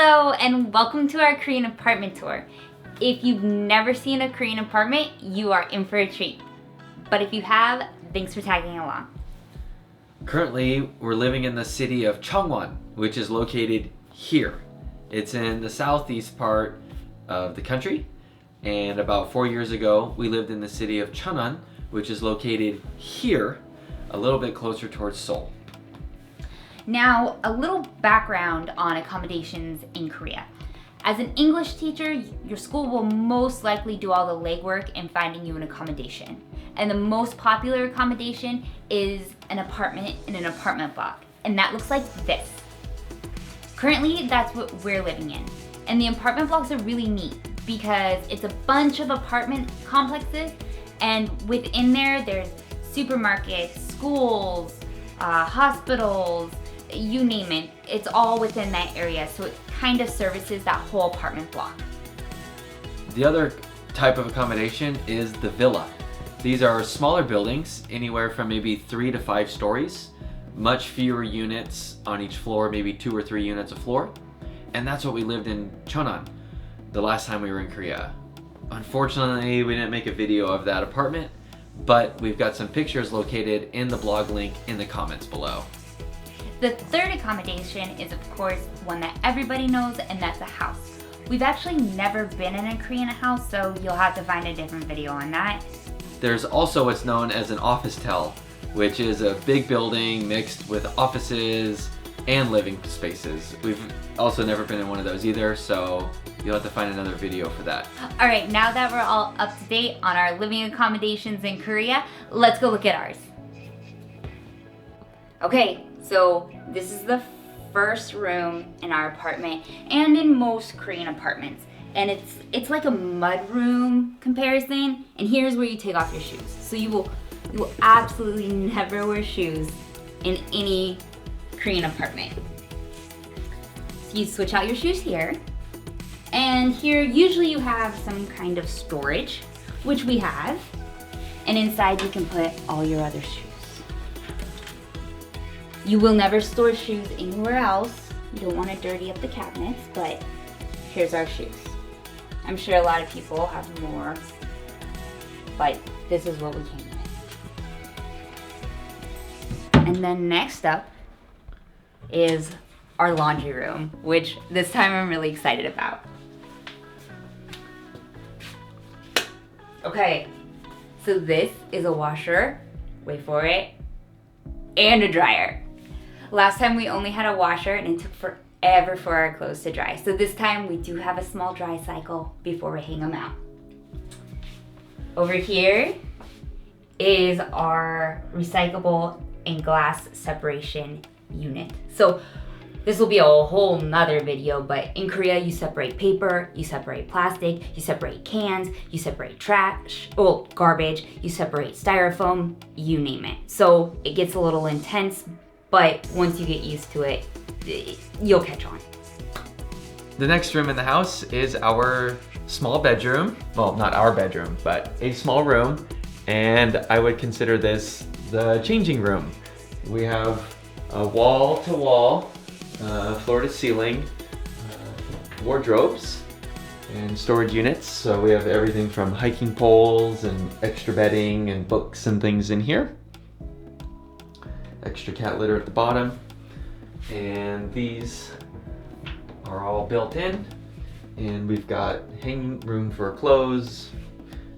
Hello and welcome to our Korean apartment tour. If you've never seen a Korean apartment, you are in for a treat. But if you have, thanks for tagging along. Currently, we're living in the city of Changwon, which is located here. It's in the southeast part of the country. And about 4 years ago, we lived in the city of Cheonan, which is located here, a little bit closer towards Seoul. Now, a little background on accommodations in Korea. As an English teacher, your school will most likely do all the legwork in finding you an accommodation. And the most popular accommodation is an apartment in an apartment block. And that looks like this. Currently, that's what we're living in. And the apartment blocks are really neat because it's a bunch of apartment complexes, and within there's supermarkets, schools, hospitals, you name it, it's all within that area, so it kind of services that whole apartment block. The other type of accommodation is the villa. These are smaller buildings, anywhere from maybe 3 to 5 stories, much fewer units on each floor, maybe 2 or 3 units a floor. And that's what we lived in Cheonan the last time we were in Korea. Unfortunately, we didn't make a video of that apartment, but we've got some pictures located in the blog link in the comments below. The third accommodation is, of course, one that everybody knows, and that's a house. We've actually never been in a Korean house, so you'll have to find a different video on that. There's also what's known as an officetel, which is a big building mixed with offices and living spaces. We've also never been in one of those either, so you'll have to find another video for that. All right, now that we're all up to date on our living accommodations in Korea, let's go look at ours. Okay, so this is the first room in our apartment and in most Korean apartments. And it's like a mudroom comparison. And here's where you take off your shoes. So you will absolutely never wear shoes in any Korean apartment. So you switch out your shoes here. And here usually you have some kind of storage, which we have. And inside you can put all your other shoes. You will never store shoes anywhere else. You don't want to dirty up the cabinets, but here's our shoes. I'm sure a lot of people have more, but this is what we came with. And then next up is our laundry room, which this time I'm really excited about. Okay, so this is a washer, wait for it, and a dryer. Last time we only had a washer and it took forever for our clothes to dry. So this time we do have a small dry cycle before we hang them out. Over here is our recyclable and glass separation unit. So this will be a whole nother video, but in Korea you separate paper, you separate plastic, you separate cans, you separate trash, garbage, you separate styrofoam, you name it. So it gets a little intense, but once you get used to it, you'll catch on. The next room in the house is our small bedroom. Well, not our bedroom, but a small room. And I would consider this the changing room. We have a wall-to-wall, floor-to-ceiling wardrobes and storage units. So we have everything from hiking poles and extra bedding and books and things in here. Extra cat litter at the bottom. And these are all built in. And we've got hanging room for clothes,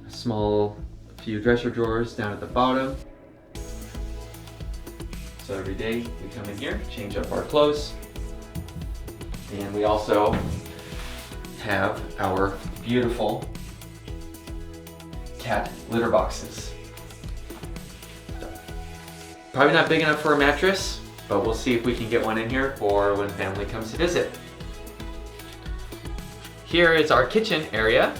a small few dresser drawers down at the bottom. So every day we come in here, change up our clothes. And we also have our beautiful cat litter boxes. Probably not big enough for a mattress, but we'll see if we can get one in here for when family comes to visit. Here is our kitchen area.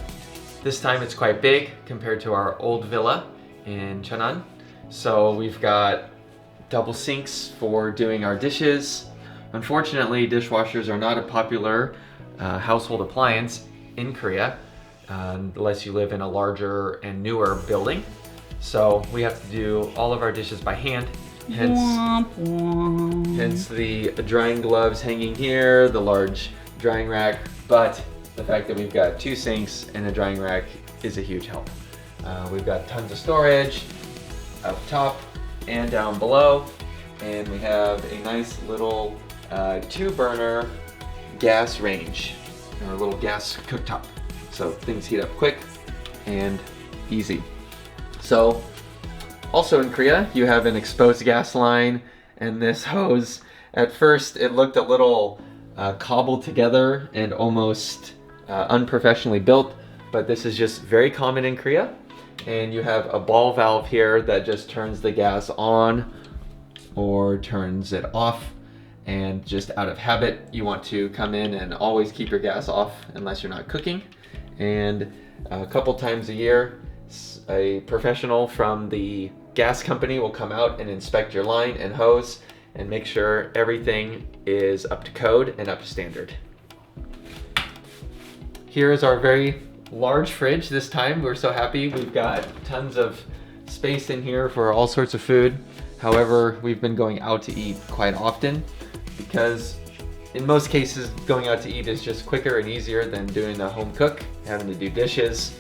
This time it's quite big compared to our old villa in Cheonan. So we've got double sinks for doing our dishes. Unfortunately, dishwashers are not a popular household appliance in Korea, unless you live in a larger and newer building. So we have to do all of our dishes by hand. Hence the drying gloves hanging here, the large drying rack, but the fact that we've got 2 sinks and a drying rack is a huge help. We've got tons of storage up top and down below, and we have a nice little 2-burner gas range, or a little gas cooktop. So things heat up quick and easy. So also in Korea, you have an exposed gas line, and this hose, at first it looked a little cobbled together and almost unprofessionally built, but this is just very common in Korea. And you have a ball valve here that just turns the gas on or turns it off. And just out of habit, you want to come in and always keep your gas off unless you're not cooking. And a couple times a year, a professional from the gas company will come out and inspect your line and hose and make sure everything is up to code and up to standard. Here is our very large fridge this time. We're so happy. We've got tons of space in here for all sorts of food. However, we've been going out to eat quite often because in most cases going out to eat is just quicker and easier than doing a home cook, having to do dishes.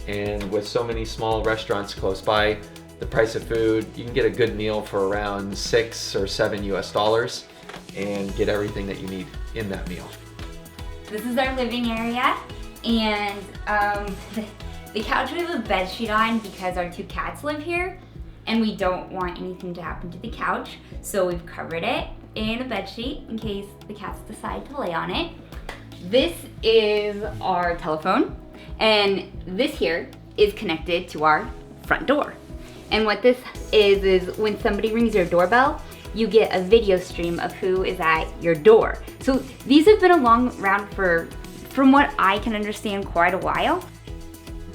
And with so many small restaurants close by, the price of food, you can get a good meal for around $6 or $7 US and get everything that you need in that meal. This is our living area, and the couch we have a bed sheet on because our 2 cats live here and we don't want anything to happen to the couch, so we've covered it in a bed sheet in case the cats decide to lay on it. This is our telephone, and this here is connected to our front door. And what this is when somebody rings your doorbell, you get a video stream of who is at your door. So these have been around for, from what I can understand, quite a while.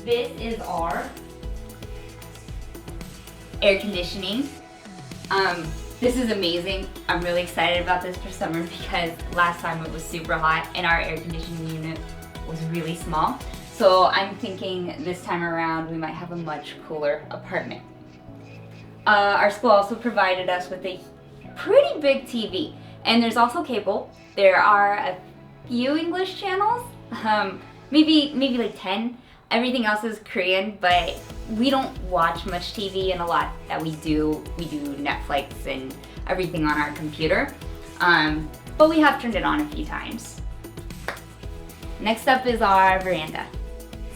This is our air conditioning. This is amazing. I'm really excited about this for summer because last time it was super hot and our air conditioning unit was really small. So I'm thinking this time around we might have a much cooler apartment. Our school also provided us with a pretty big TV, and there's also cable. There are a few English channels, maybe like 10. Everything else is Korean, but we don't watch much TV, and a lot that we do Netflix and everything on our computer. But we have turned it on a few times. Next up is our veranda.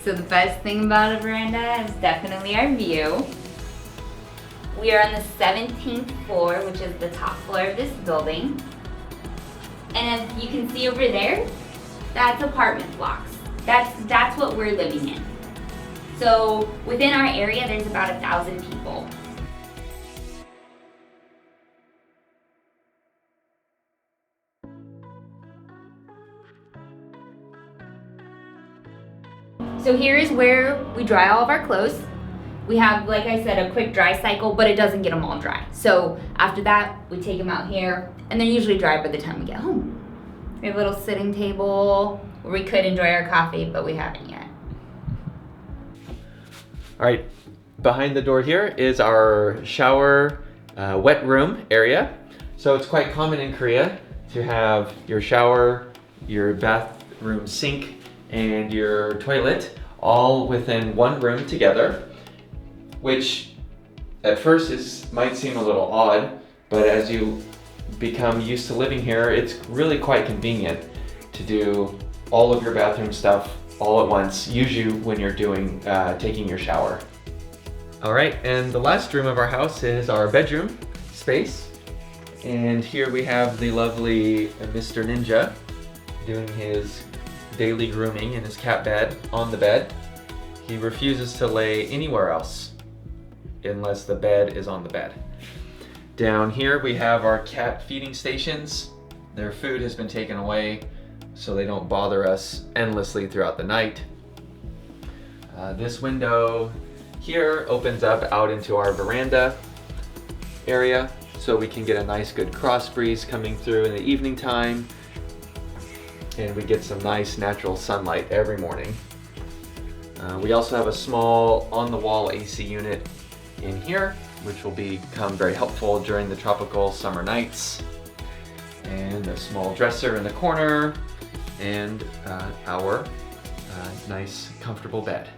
So the best thing about a veranda is definitely our view. We are on the 17th floor, which is the top floor of this building. And as you can see over there, that's apartment blocks. That's what we're living in. So within our area, there's about 1,000 people. So here is where we dry all of our clothes. We have, like I said, a quick dry cycle, but it doesn't get them all dry. So after that, we take them out here, and they're usually dry by the time we get home. We have a little sitting table where we could enjoy our coffee, but we haven't yet. All right, behind the door here is our shower wet room area. So it's quite common in Korea to have your shower, your bathroom sink, and your toilet all within one room together, which at first might seem a little odd, but as you become used to living here, it's really quite convenient to do all of your bathroom stuff all at once, usually when you're taking your shower. All right, and the last room of our house is our bedroom space. And here we have the lovely Mr. Ninja doing his daily grooming in his cat bed on the bed. He refuses to lay anywhere else unless the bed is on the bed. Down here we have our cat feeding stations. Their food has been taken away so they don't bother us endlessly throughout the night. This window here opens up out into our veranda area so we can get a nice good cross breeze coming through in the evening time, and we get some nice natural sunlight every morning. We also have a small on-the-wall AC unit in here, which will become very helpful during the tropical summer nights. And a small dresser in the corner, and our nice comfortable bed.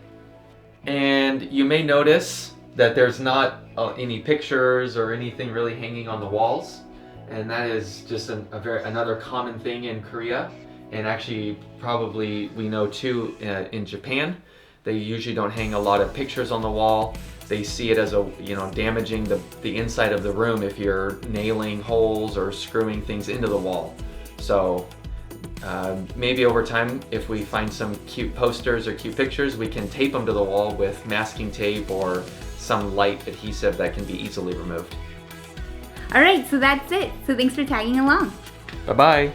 And you may notice that there's not any pictures or anything really hanging on the walls, and that is just another common thing in Korea, and actually probably we know too in Japan. They usually don't hang a lot of pictures on the wall. They see it as damaging the inside of the room if you're nailing holes or screwing things into the wall. So maybe over time, if we find some cute posters or cute pictures, we can tape them to the wall with masking tape or some light adhesive that can be easily removed. All right, so that's it. So thanks for tagging along. Bye-bye.